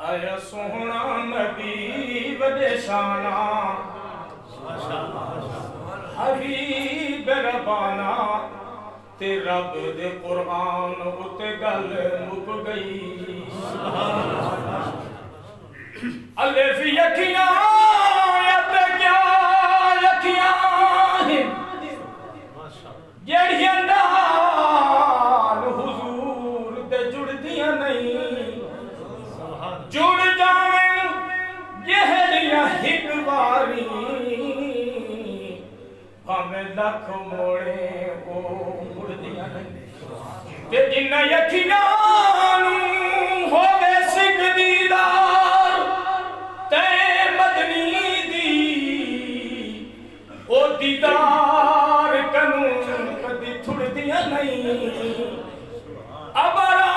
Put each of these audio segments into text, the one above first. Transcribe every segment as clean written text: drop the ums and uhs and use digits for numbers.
आया सोहना नबी वदे शाना हबीब रबाना ते रब दे कुरान उते गल मुक गई। अलिफ यखियां ते क्या यखियां जेड़ियां नाल हुजूर दे जुड़दियां नहीं जुड़ जावें जेहड़ियां हिक वारी भावें लख मोड़े ओ मुड़दियां नहीं। ते जिन्ना यखियां होवे सिख दीदार ते मदनी दी ओ दीदार कनू कदी थुड़दियां नहीं। अबरा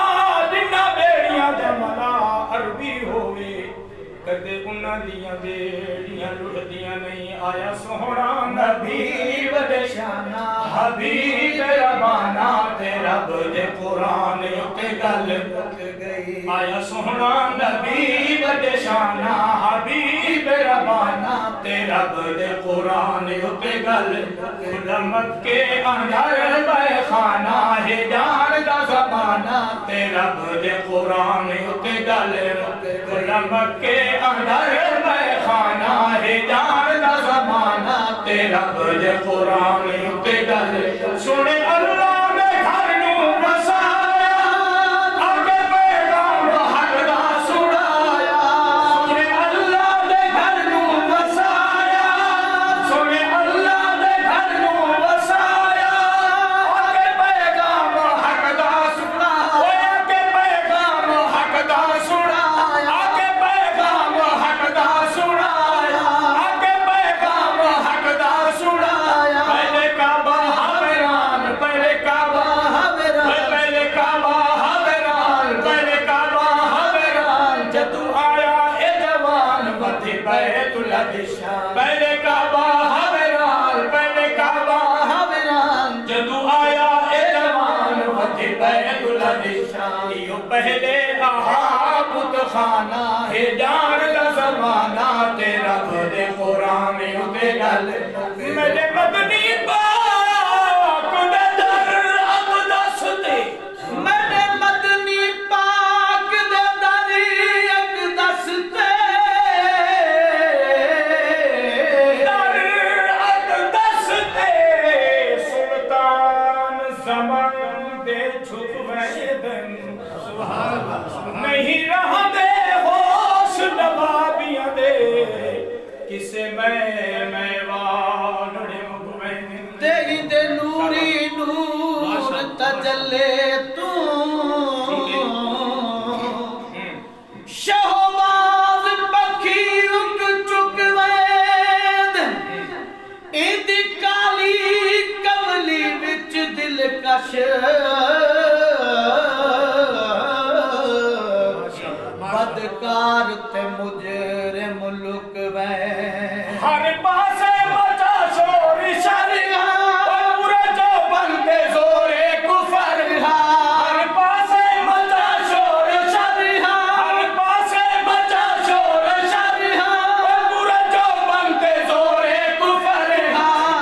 जिन्ना बेड़ियां दे मला अरबी होवे कदे उन्हां दियां बेड़ियां लुटदियां नहीं। आया सोहना नबी वदे शाना हबीब रबाना ते रब दे कुरान उते गल मुक गई। आया सोहना नबी वदे शाना हबीब रबाना ते रब दे कुरान उते गल मक्के अंदर बैखाना है जान दा ज़माना ते रब दे कुरान उते गल मक्के अंदर बैखाना है जान दा ज़माना ते रब दे कुरान उते गल सुने अल्लाह ने घर नू वसाया आगे पैगाम हक दा सुनाया। सुने अल्लाह दे घर नू वसाया सुने अल्लाह दे घर नू वसाया आगे पैगाम हक दा सुनाया आगे पैगाम हक दा सुनाया आगे पैगाम हक दा सुनाया आगे पैगाम हक दा सुनाया। पहले काबा हवेरान पहले काबा हवेरान पहले काबा हवेरान पहले काबा हवेरान जदू आया ए जवान वधी बैतुल शान। पहले काबा हवेरान पहले काबा हवेरान जदू आया ए जवान वधी बैतुल शान। यो पहले आहा बुत खाना है जान दा ज़माना ते रब दे कुरान उते गल मेरे मदनी पाक दे दर अक़दस ते मेरे मदनी पाक दे दर अक़दस ते दर अक़दस ते सुल्तान ज़मान दे छुप वैदन सुभान अल्लाह नहीं रहा दे होश नवाबियां दे किसे मैं वालड़े मुगवे तेरी दे नूरी नूर तजल्ले तू शहबाज पखी उक चुक वैद इंदी काली कमली विच दिलकश बदकार ते मुजरिम लुक वैद। हर पासे मचा शोर शरिया पूरे जो बनते जोरे कुफर हर पासे मचा शोर शरिया हर पासे मचा शोर शरिया पूरे जो बनते जोरे कुफर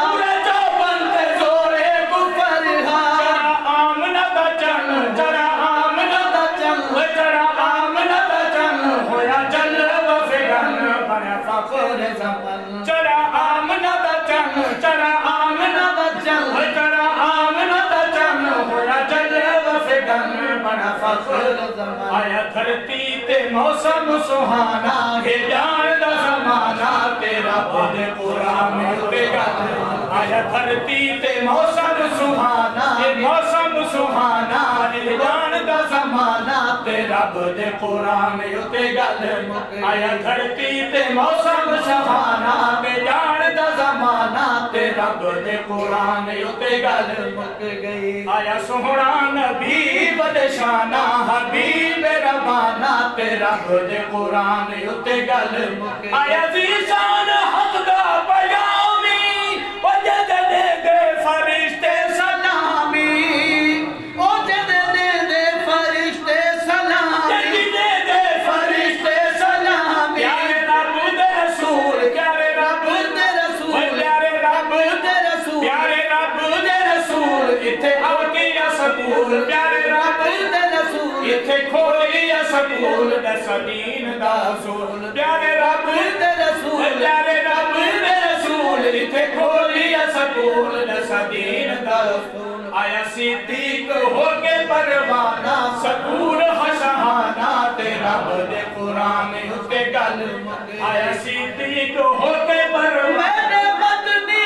पूरे जो बनते जोरे कुफर। जरा आमना दा चन जरा आमना दा चन जरा आमना दा चन होया जल वफगन बना फखर ज़मन। चरा आमना दा चन चरा आमना दा चन चरा आमना दा चन होया जल वफगन बना फखर ज़मन। आया धरती ते मौसम सुहाना है जान दा ज़माना तेरा खुद कुरान उते गल। आया धरती ते मौसम सुहाना है मौसम सुहाना है जान दा ज़माना तेरा खुद कुरान उते गल। आया धरती ते मौसम सुहाना है जान दा ज़माना तेरा खुद कुरान उते गल मुक गई। आया सोहना नबी वदे शाना हबीब रबाना तेरा खुद कुरान उते गल मुक गई। आया ज़ीशान हक दा बयामी वजद दे दे फरिश्ते सलामी ओ जद दे दे फरिश्ते सलामी दे दे फरिश्ते इथे खोलिया सकूल दस दीन दा सूल प्यारे रब दे रसूल प्यारे रब दे रसूल इथे खोलिया सकूल दस दीन दा सूल आया सिद्दीक होके परवाना सकूल हसहाना ते रब दे कुरान उते गल आया सिद्दीक होके परवाना मदनी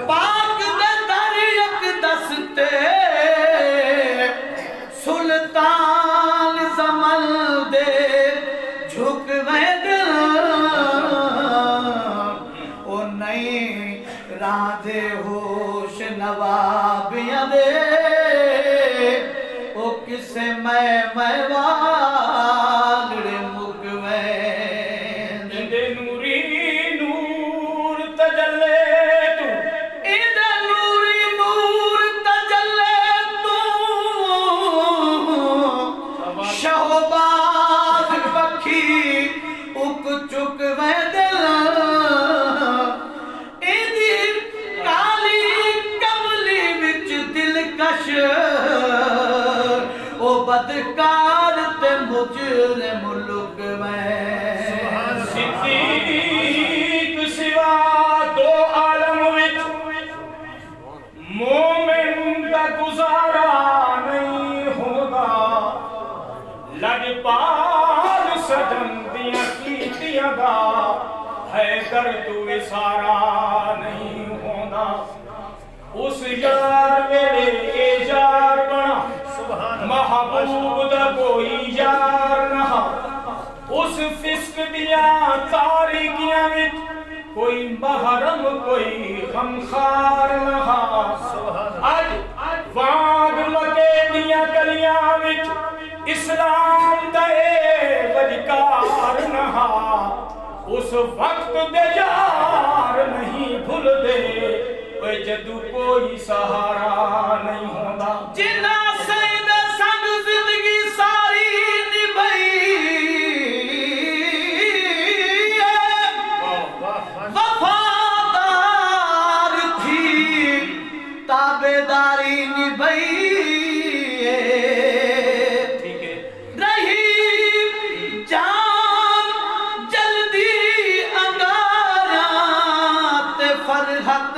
पाक दे दरियक दसते सुल्तान जमल दे झुकवे दिल ओ नहीं राधे होश नवाबियां दे ओ किसे मैं वागड़े मुकवे दे नूरी नूर तजल्ले तू इदे नूरी नूर तजल्ले तू शहबाज पखी उक चुकवे दिल इदी काली कमली विच दिलकश ओ बदकार ते मुजरिम लुकवे सिद्दीक सिवा दो आलम विच मोमिन दा गुजारा नहीं होगा लजपाल सजन दियां कीतियां दा है कर तू इसारा नहीं होगा उस यार मेरे ए यार बना महबूब दा कोई यार ना उस फिस्क दिया तारीकियां विच कोई महरम कोई गमखार ना अज वाग मके दिया गलियां विच इस्लाम दा वधिकार ना उस वक्त दे यार नहीं भूलदे ओए जदू कोई सहारा नहीं होंदा जिन्ना सैद संग जिंदगी सारी निभाई वफादार थी ताबेदारी निभाई ठीक है रही जान जल्दी अंगारा ते फरहत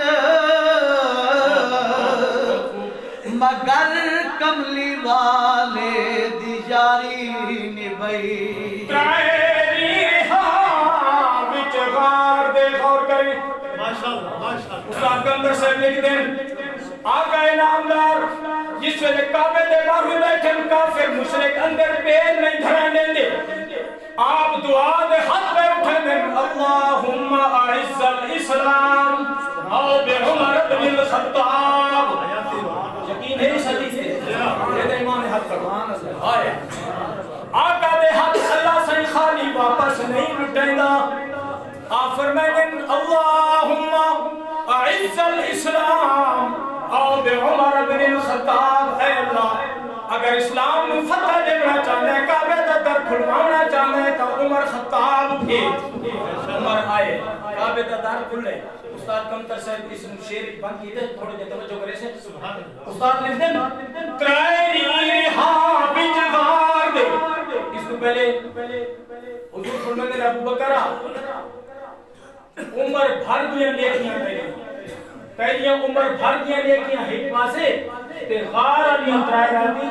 मगर कमली वाले दी जारी निभाई तेरी हां विच गार दे गौर करी माशाअल्लाह माशाअल्लाह उस्ताद गंदर साहब लिख देन आका इनामदार जिस वेले काबे दे बाहर बैठे काफिर मुशरिक अंदर पैर नहीं धरन देंदे आप दुआ दे हाथ पे उठे अल्लाहुम्मा अइज़्ज़ल इस्लाम औ बि उमर इब्न अल खत्ताब यकीन है इस हदीस से ये तो ईमान हक सुभान अल्लाह हाय आका दे हक अल्लाह से खाली वापस नहीं लुटेंदा आप फरमाते अल्लाहुम्मा अइज़्ज़ल इस्लाम औ बि उमर इब्न अल खत्ताब ऐ अल्लाह अगर इस्लाम में फतह देना चाहते हैं काबे का दर खुलवाना चाहते हैं तो उमर खत्ताब भेज उमर आए काबे का दर खुले उस्ताद कमतर साहब इस शेर बंद की दे थोड़ी देर तवज्जो करे से सुभान अल्लाह उस्ताद लिख दे त्राई हां बिच गार दे इसको पहले हुजूर फरमाते हैं अबू बकर उमर भर दिया नेकियां पहलियां उमर भर दिया नेकियां एक पासे ते गार अली त्राई राती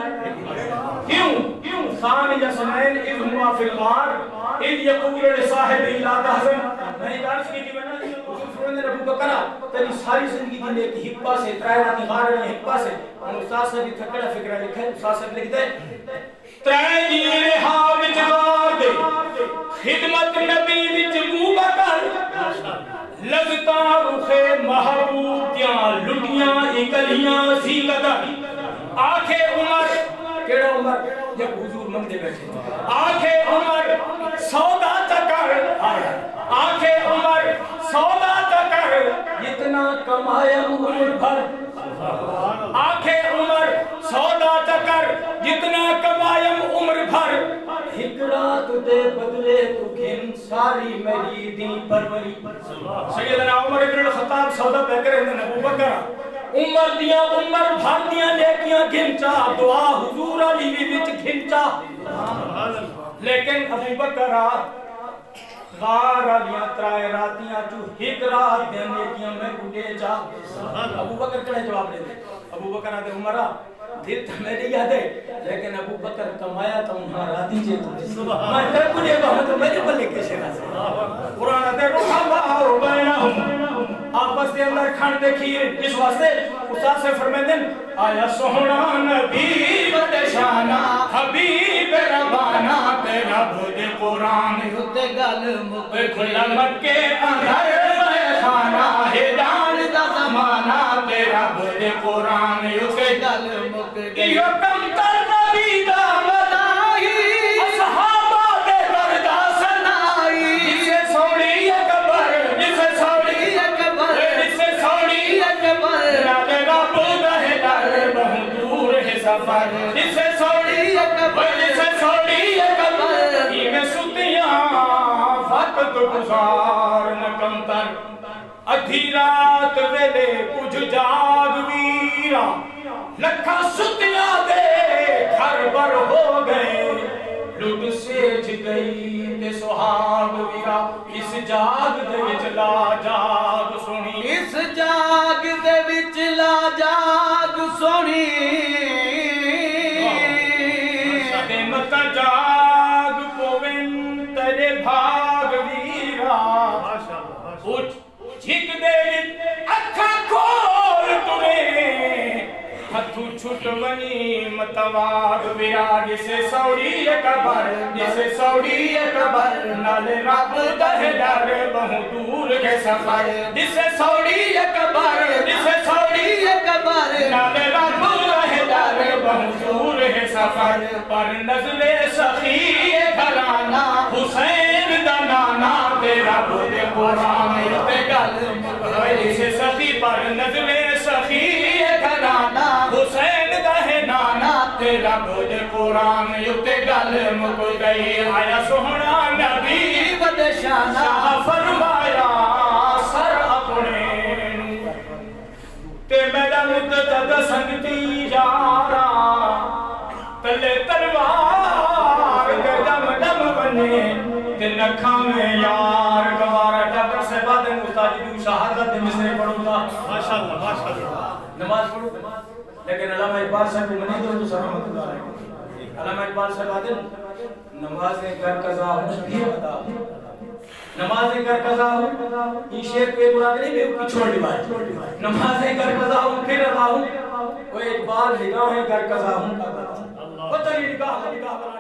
क्यों शान यसनैन इज हुआ फिल गार इज यकूल ले साहिब ला तहज़न नहीं अर्ज की थी मैंने हुजूर फरमाते अबू बकर तेरी सारी जिंदगी दी नेकी एक पासे त्राई राती गार अली एक पासे और उस्ताद साहब की थकड़ा फिक्रा लिखा है उस्ताद साहब लिखते हैं त्राई दी हा विच गार दे खिदमत नबी विच अबू बकर लगता रुखे महबूब क्या लुटियां इकलियां सी कदर आखे उमर केड़ा उमर जब हुजूर मंगते बैठे आखे उमर सौदा चकर आखे उमर सौदा चकर जितना कमाया उम्र भर आखे उमर सौदा चकर जितना कमाया उम्र भर एक रात दे बदले तू घिन सारी मेरी दी परवरी सैयदना उमर इब्न खत्ताब सौदा पे करे अबू बकर उमर दिया उमर भर दिया नेकियां घिनचा दुआ हुजूर अली विच घिनचा लेकिन अबू बकर गार अलियां त्राए रातियां चू एक रात दे नेकियां में गुडे जा अबू बकर कड़े जवाब दे अबू बकर आदे उमरा दिल तो मेरी याद है लेकिन अबू बकर कमाया तो उन्हां राती जे मैं तेरे को ये बात तो मेरे पल्ले कैसे ना कुरान आते रुहा और बैनहुम आपस के अंदर खंड देखिए इस वास्ते उस्ताद से फरमाते आया सोहना नबी बदशाना हबीब रबाना तेरा बुद कुरान उते गल मुक खुला मक्के अंदर खाना है दान दा जमाना तेरा बुद कुरान उते गल मुक यो कम कर नबी दा बनाई असहाबा दे दर्दा सनाई जिसे सौड़ी अकबर जिसे सौड़ी अकबर जिसे सौड़ी अकबर नाले रब दे दर बहुत दूर है सफर जिसे सौड़ी अकबर जिसे सौड़ी अकबर इमे सुतियां वक्त गुजार न कंतर अधी रात वेले कुछ जाग वीरा लखा सुतिया दे घर बर हो गए लुट सेज गई ते सुहाग वीरा इस जाग दे विच ला जाग सुनी इस जाग दे विच ला जाग सोनी ते मत जाग पोवेन तेरे भाग वीरा उठ झिक दे अखा खोल तुरे हथू छुटवनी मतवाग विराग से सौड़ी कबर जिसे सौड़ी कबर नाले रब दह डर बहु दूर के सफर जिसे सौड़ी कबर जिसे सौड़ी कबर नाले रब दह डर बहु दूर के सफर पर नजरे सखी घराना हुसैन दा नाना तेरा बुद कुरान ते गल जिसे सखी पर नजरे सखी घराना हुसैन दा है नाना तेरा बुद कुरान युते गल मुक गई आया सोहना नबी बदशाना फरमाया सर अपने ते मेरा मुद्दत संगती यारा तले तलवार दे दम दम बने ते नखा में यार गवारा डॉक्टर साहब दे मुस्ताजी दी शहादत दे मिसरे पढ़ूंगा माशाअल्लाह नमाज पढ़ो लेकिन अल्लामा इकबाल साहब को मनी दो तो रहमतुल्लाह अलैहि अल्लामा इकबाल साहब आदम नमाज कर कज़ा हो भी बता नमाज कर कज़ा हो ये शेर पे मुराद नहीं मैं छोड़ दी बात नमाज कर कज़ा हो फिर अदा हो वो इकबाल निगाह कर कज़ा हूं का पता नहीं निगाह